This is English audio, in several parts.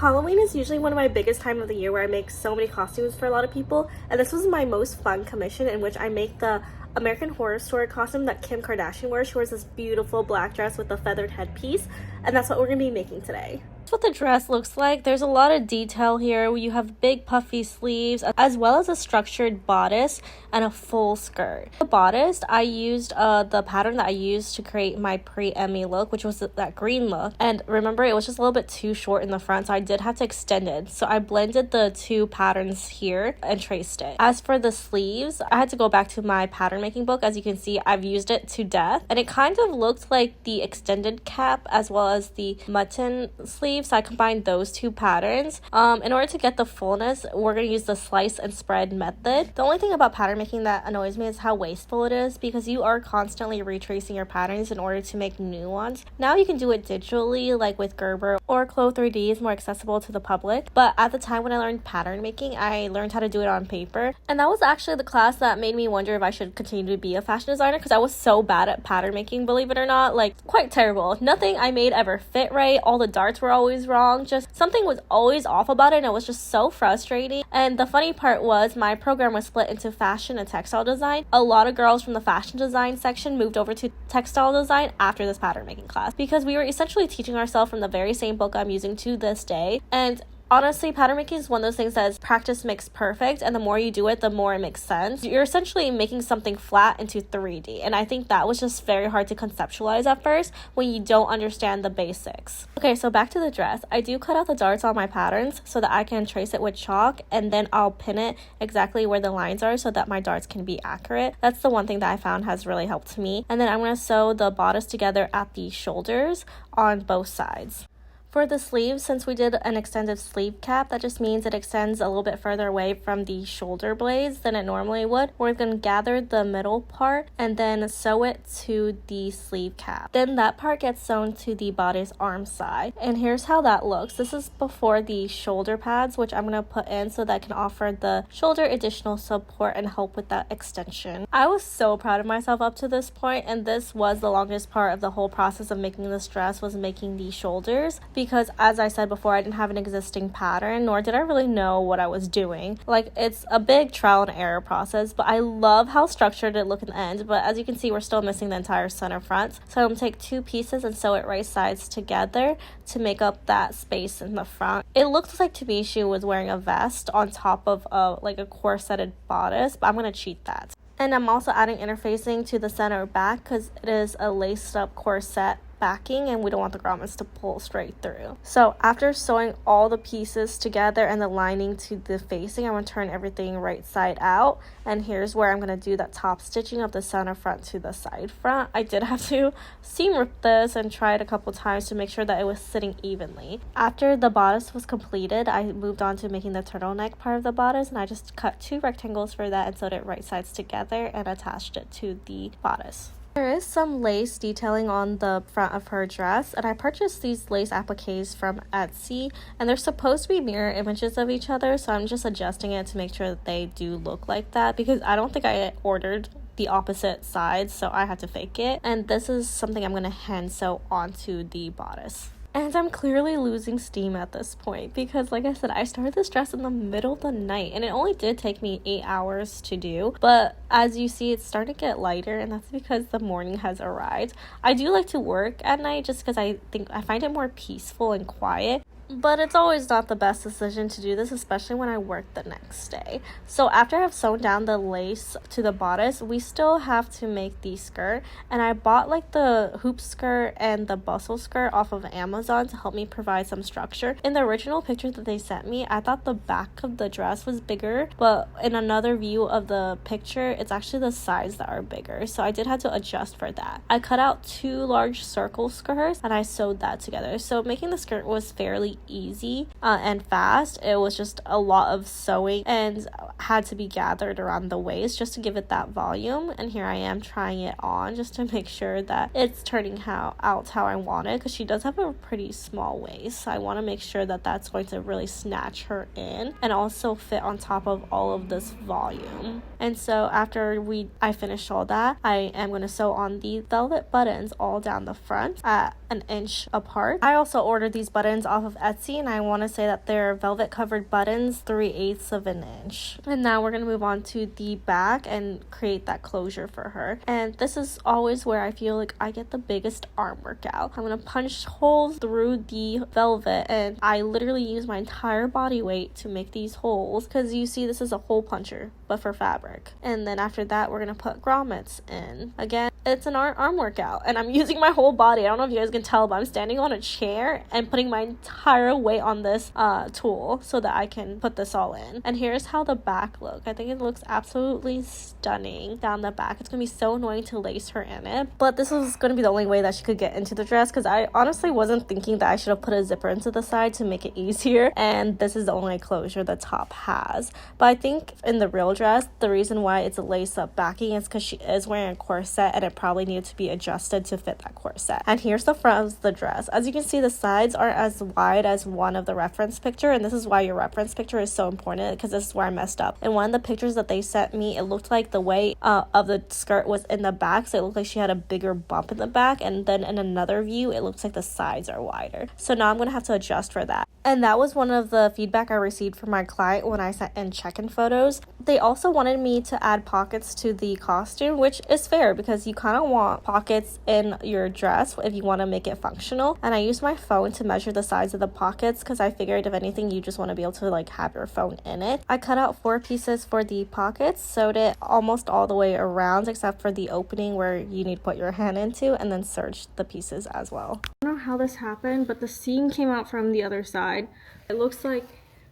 Halloween is usually one of my biggest time of the year where I make so many costumes for a lot of people, and this was my most fun commission in which I make the American Horror Story costume that Kim Kardashian wears. She wears this beautiful black dress with a feathered headpiece, and that's what we're going to be making today. That's what the dress looks like. There's a lot of detail here. You have big puffy sleeves as well as a structured bodice and a full skirt. The bodice, I used the pattern that I used to create my pre-Emmy look, which was that green look. And remember, it was just a little bit too short in the front, so I did have to extend it. So I blended the two patterns here and traced it. As for the sleeves, I had to go back to my pattern making book. As you can see, I've used it to death. And it kind of looked like the extended cap as well as the mutton sleeve. So I combined those two patterns. In order to get the fullness, we're going to use the slice and spread method. The only thing about pattern making that annoys me is how wasteful it is, because you are constantly retracing your patterns in order to make new ones. Now you can do it digitally, like with Gerber, or Clo 3D is more accessible to the public. But at the time when I learned pattern making, I learned how to do it on paper. And that was actually the class that made me wonder if I should continue to be a fashion designer, because I was so bad at pattern making, believe it or not. Like, quite terrible. Nothing I made ever fit right. All the darts were always wrong. Just something was always off about it, and it was just so frustrating. And the funny part was my program was split into fashion and textile design. A lot of girls from the fashion design section moved over to textile design after this pattern making class, because we were essentially teaching ourselves from the very same book I'm using to this day. And honestly, pattern making is one of those things that is practice makes perfect, and the more you do it, the more it makes sense. You're essentially making something flat into 3D, and I think that was just very hard to conceptualize at first when you don't understand the basics. Okay, so back to the dress. I do cut out the darts on my patterns so that I can trace it with chalk, and then I'll pin it exactly where the lines are so that my darts can be accurate. That's the one thing that I found has really helped me. And then I'm going to sew the bodice together at the shoulders on both sides. For the sleeves, since we did an extended sleeve cap, that just means it extends a little bit further away from the shoulder blades than it normally would. We're going to gather the middle part and then sew it to the sleeve cap. Then that part gets sewn to the bodice arm side. And here's how that looks. This is before the shoulder pads, which I'm going to put in so that I can offer the shoulder additional support and help with that extension. I was so proud of myself up to this point, and this was the longest part of the whole process of making this dress, was making the shoulders, because as I said before, I didn't have an existing pattern, nor did I really know what I was doing. Like, it's a big trial and error process, but I love how structured it looked in the end. But as you can see, we're still missing the entire center front. So I'm going to take two pieces and sew it right sides together to make up that space in the front. It looked like to me she was wearing a vest on top of like a corseted bodice, but I'm going to cheat that. And I'm also adding interfacing to the center back because it is a laced up corset backing, and we don't want the grommets to pull straight through. So after sewing all the pieces together and the lining to the facing, I'm going to turn everything right side out, and here's where I'm going to do that top stitching of the center front to the side front. I did have to seam rip this and try it a couple times to make sure that it was sitting evenly. After the bodice was completed, I moved on to making the turtleneck part of the bodice, and I just cut two rectangles for that and sewed it right sides together and attached it to the bodice. There is some lace detailing on the front of her dress, and I purchased these lace appliques from Etsy, and they're supposed to be mirror images of each other, so I'm just adjusting it to make sure that they do look like that, because I don't think I ordered the opposite sides, so I had to fake it. And this is something I'm going to hand sew onto the bodice. And I'm clearly losing steam at this point because, like I said, I started this dress in the middle of the night, and it only did take me 8 hours to do. But as you see, it's starting to get lighter, and that's because the morning has arrived. I do like to work at night just because I find it more peaceful and quiet. But it's always not the best decision to do this, especially when I work the next day. So after I've sewn down the lace to the bodice, we still have to make the skirt. And I bought like the hoop skirt and the bustle skirt off of Amazon to help me provide some structure. In the original picture that they sent me, I thought the back of the dress was bigger, but in another view of the picture, it's actually the sides that are bigger. So I did have to adjust for that. I cut out two large circle skirts and I sewed that together. So making the skirt was fairly easy and fast. It was just a lot of sewing and had to be gathered around the waist just to give it that volume. And here I am trying it on just to make sure that it's turning out how I want it, because she does have a pretty small waist, so I want to make sure that that's going to really snatch her in and also fit on top of all of this volume. And so after I finished all that, I am going to sew on the velvet buttons all down the front at an inch apart. I also ordered these buttons off of Etsy, and I want to say that they're velvet covered buttons, 3/8 of an inch. And now we're going to move on to the back and create that closure for her. And this is always where I feel like I get the biggest arm workout. I'm going to punch holes through the velvet, and I literally use my entire body weight to make these holes, because you see this is a hole puncher but for fabric. And then after that, we're going to put grommets in. Again, it's an arm workout, and I'm using my whole body. I don't know if you guys can tell, but I'm standing on a chair and putting my entire weight on this tool so that I can put this all in. And here's how the back looks. I think it looks absolutely stunning down the back. It's gonna be so annoying to lace her in it, but this was gonna be the only way that she could get into the dress, because I honestly wasn't thinking that I should have put a zipper into the side to make it easier, and this is the only closure the top has. But I think in the real dress, the reason why it's a lace up backing is because she is wearing a corset, and it probably needed to be adjusted to fit that corset. And here's the front of the dress. As you can see, the sides aren't as wide as one of the reference picture, and this is why your reference picture is so important, because this is where I messed up. In one of the pictures that they sent me, it looked like the way of the skirt was in the back, so it looked like she had a bigger bump in the back, and then in another view it looks like the sides are wider. So now I'm gonna have to adjust for that. And that was one of the feedback I received from my client when I sent in check-in photos. They also wanted me to add pockets to the costume, which is fair because you kind of want pockets in your dress if you want to make it functional. And I used my phone to measure the size of the pockets, because I figured if anything, you just want to be able to like have your phone in it. I cut out 4 pieces for the pockets, sewed it almost all the way around except for the opening where you need to put your hand into, and then serged the pieces as well. I don't know how this happened, but the seam came out from the other side. It looks like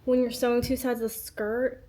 when you're sewing 2 sides of the skirt,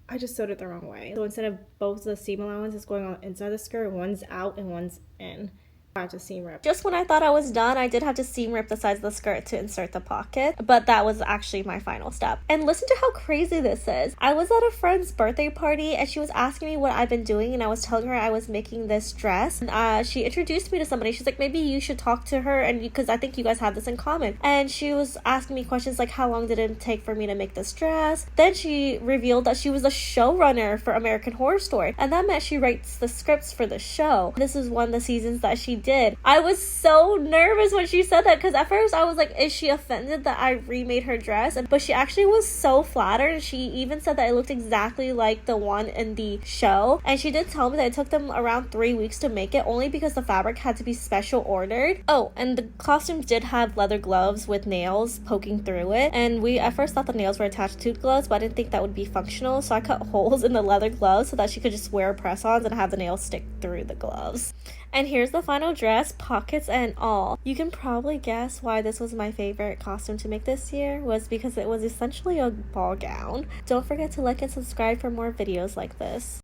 I just sewed it the wrong way. So instead of both the seam allowances going on inside the skirt, one's out and one's in. I had to seam rip. Just when I thought I was done, I did have to seam rip the sides of the skirt to insert the pocket, but that was actually my final step. And listen to how crazy this is. I was at a friend's birthday party, and she was asking me what I've been doing, and I was telling her I was making this dress. And she introduced me to somebody. She's like, maybe you should talk to her, and because I think you guys have this in common. And she was asking me questions like, how long did it take for me to make this dress? Then she revealed that she was a showrunner for American Horror Story, and that meant she writes the scripts for the show. This is one of the seasons that she did. I was so nervous when she said that, because at first I was like, is she offended that I remade her dress? But she actually was so flattered. She even said that it looked exactly like the one in the show, and she did tell me that it took them around 3 weeks to make it, only because the fabric had to be special ordered. Oh, and the costume did have leather gloves with nails poking through it, and we at first thought the nails were attached to gloves, but I didn't think that would be functional, so I cut holes in the leather gloves so that she could just wear press-ons and have the nails stick through the gloves. And here's the final dress, pockets and all. You can probably guess why this was my favorite costume to make this year, was because it was essentially a ball gown. Don't forget to like and subscribe for more videos like this.